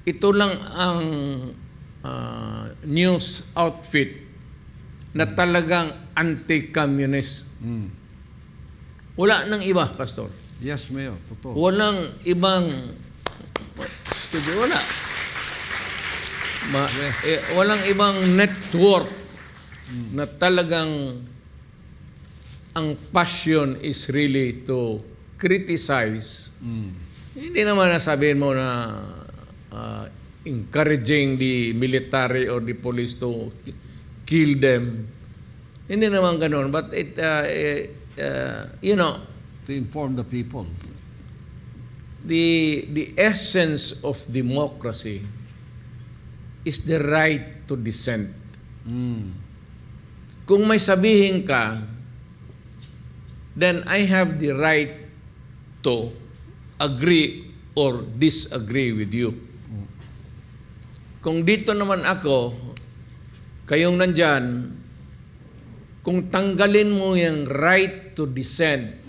ito lang ang news outfit na talagang anti-communist. Wala nang iba, Pastor. Yes, Mayor. Totoo. Walang ibang studio. Wala. Walang ibang network na talagang ang passion is really to criticize. Hindi naman nasabihin mo na encouraging the military or the police to kill them. Hindi naman ganun. But you know, to inform the people. The essence of democracy is the right to dissent. Kung may sabihin ka, then I have the right to agree or disagree with you. Kung dito naman ako, kayong nandyan, kung tanggalin mo yung right to dissent,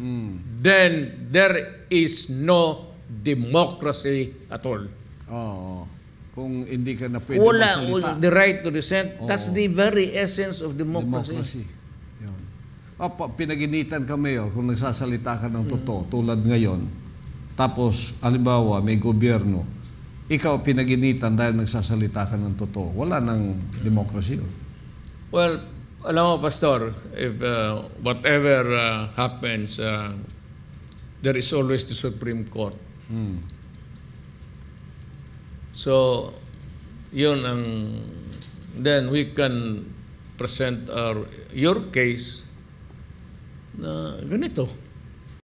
then there is no democracy at all. Oo. Kung hindi ka na pwede Wala magsalita. the right to dissent. That's the very essence of democracy. Yun. Pinaginitan ka, Mayor, kung nagsasalita ka ng totoo, tulad ngayon, tapos, halimbawa, may gobyerno, ikaw pinaginitan dahil nagsasalita ka ng totoo. Wala nang democracy. Well, alam mo, Pastor, if whatever happens, there is always the Supreme Court. So, yun ang, then we can present your case na ganito.